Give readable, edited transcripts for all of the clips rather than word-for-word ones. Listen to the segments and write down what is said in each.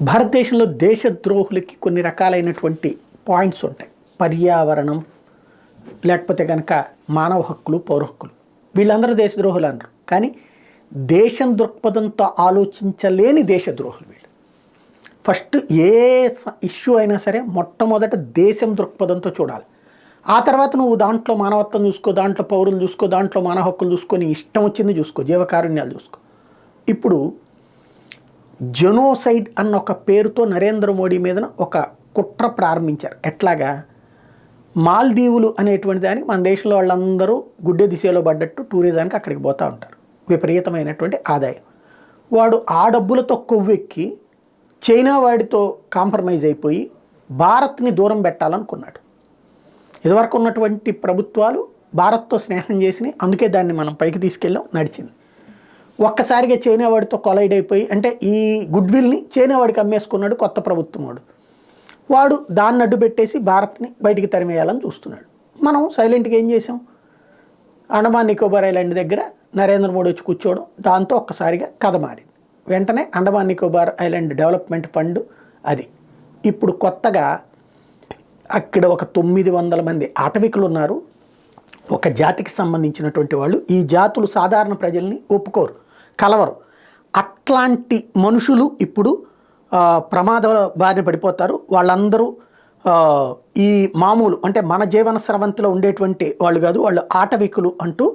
భారతదేశంలో దేశద్రోహులకి కొన్ని రకాలైనటువంటి పాయింట్స్ ఉంటాయి. పర్యావరణం, లేకపోతే కనుక మానవ హక్కులు, పౌర హక్కులు. వీళ్ళందరూ దేశద్రోహులు అన్నారు. కానీ దేశం దృక్పథంతో ఆలోచించలేని దేశద్రోహులు వీళ్ళు. ఫస్ట్ ఏ ఇష్యూ అయినా సరే మొట్టమొదట దేశం దృక్పథంతో చూడాలి. ఆ తర్వాత నువ్వు దాంట్లో మానవత్వం చూసుకో, దాంట్లో పౌరులు చూసుకో, దాంట్లో మానవ హక్కులు చూసుకొని ఇష్టం వచ్చింది చూసుకో, జీవకారుణ్యాలు చూసుకో. ఇప్పుడు జెనోసైడ్ అన్న ఒక పేరుతో నరేంద్ర మోడీ మీద ఒక కుట్ర ప్రారంభించారు. ఎట్లాగా? మాల్దీవులు అనేటువంటి దానికి మన దేశంలో వాళ్ళందరూ గుడ్డె దిశలో పడ్డట్టు టూరిజానికి అక్కడికి పోతూ ఉంటారు. విపరీతమైనటువంటి ఆదాయం. వాడు ఆ డబ్బులతో కొవ్వెక్కి చైనా వాడితో కాంప్రమైజ్ అయిపోయి భారత్ని దూరం పెట్టాలనుకున్నాడు. ఇదివరకు ఉన్నటువంటి ప్రభుత్వాలు భారత్తో స్నేహం చేసినాయి, అందుకే దాన్ని మనం పైకి తీసుకెళ్ళాం, నడిచింది. ఒక్కసారిగా చైనా వాడితో కొలైడ్ అయిపోయి, అంటే ఈ గుడ్విల్ని చైనా వాడికి అమ్మేసుకున్నాడు కొత్త ప్రభుత్వం వాడు దాన్ని అడ్డు పెట్టేసి భారత్ని బయటికి తరిమేయాలని చూస్తున్నాడు. మనం సైలెంట్గా ఏం చేసాం? అండమాన్ నికోబార్ ఐలాండ్ దగ్గర నరేంద్ర మోడీ వచ్చి కూర్చోవడం, దాంతో ఒక్కసారిగా కథ మారింది. వెంటనే Andaman Nicobar island development fund అది. ఇప్పుడు కొత్తగా అక్కడ ఒక 900 మంది అటవికులు ఉన్నారు, ఒక జాతికి సంబంధించినటువంటి వాళ్ళు. ఈ జాతులు సాధారణ ప్రజల్ని ఒప్పుకోరు, కలవరు. అట్లాంటి మనుషులు ఇప్పుడు ప్రమాద బారిన పడిపోతారు. వాళ్ళందరూ ఈ మామూలు అంటే మన జీవన స్రవంతిలో ఉండేటువంటి వాళ్ళు కాదు, వాళ్ళు ఆటవికులు అంటూ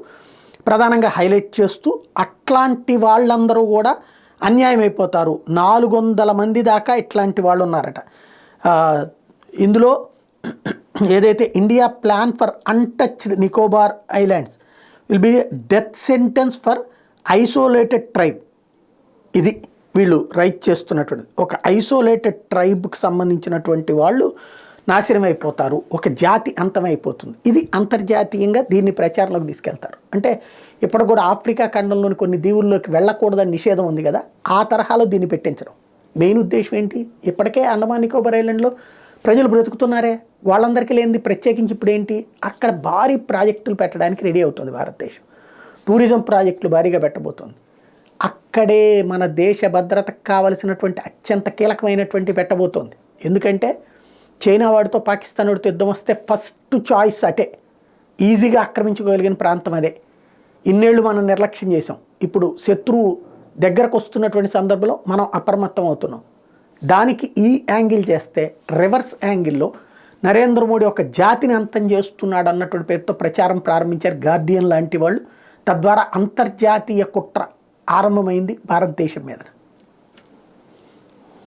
ప్రధానంగా హైలైట్ చేస్తూ, అట్లాంటి వాళ్ళందరూ కూడా అన్యాయం అయిపోతారు. 400 మంది దాకా ఇట్లాంటి వాళ్ళు ఉన్నారట. ఇందులో ఏదైతే India plan for untouched Nicobar islands will be death sentence for isolated tribe. ఇది వీళ్ళు రైట్ చేస్తున్నటువంటి ఒక ఐసోలేటెడ్ ట్రైబ్కి సంబంధించినటువంటి వాళ్ళు నాశనం అయిపోతారు, ఒక జాతి అంతమైపోతుంది. ఇది అంతర్జాతీయంగా దీన్ని ప్రచారంలోకి తీసుకెళ్తారు. అంటే ఇప్పుడు కూడా ఆఫ్రికా ఖండంలోని కొన్ని దీవుల్లోకి వెళ్ళకూడదని నిషేధం ఉంది కదా, ఆ తరహాలో దీన్ని పెట్టించడం మెయిన్ ఉద్దేశం ఏంటి? ఇప్పటికే అండమాన్ నికోబార్ ఐలాండ్లో ప్రజలు బ్రతుకుతున్నారే, వాళ్ళందరికీ లేనిది ప్రత్యేకించి ఇప్పుడు ఏంటి? అక్కడ భారీ ప్రాజెక్టులు పెట్టడానికి రెడీ అవుతుంది భారతదేశం. టూరిజం ప్రాజెక్టులు భారీగా పెట్టబోతోంది. అక్కడే మన దేశ భద్రతకు కావలసినటువంటి అత్యంత కీలకమైనటువంటి పెట్టబోతోంది. ఎందుకంటే చైనా వాడితో పాకిస్తాన్ వాడితో యుద్ధం వస్తే ఫస్ట్ చాయిస్ అటే, ఈజీగా ఆక్రమించుకోగలిగిన ప్రాంతం అదే. ఇన్నేళ్ళు మనం నిర్లక్ష్యం చేసాం. ఇప్పుడు శత్రువు దగ్గరకు వస్తున్నటువంటి సందర్భంలో మనం అప్రమత్తం అవుతున్నాం. దానికి ఈ యాంగిల్ చేస్తే రివర్స్ యాంగిల్లో నరేంద్ర మోడీ ఒక జాతిని అంతం చేస్తున్నాడు అన్నటువంటి పేరుతో ప్రచారం ప్రారంభించారు గార్డియన్ లాంటి వాళ్ళు. తద్వారా అంతర్జాతీయ కుట్ర ఆరంభమైంది భారతదేశం మీద.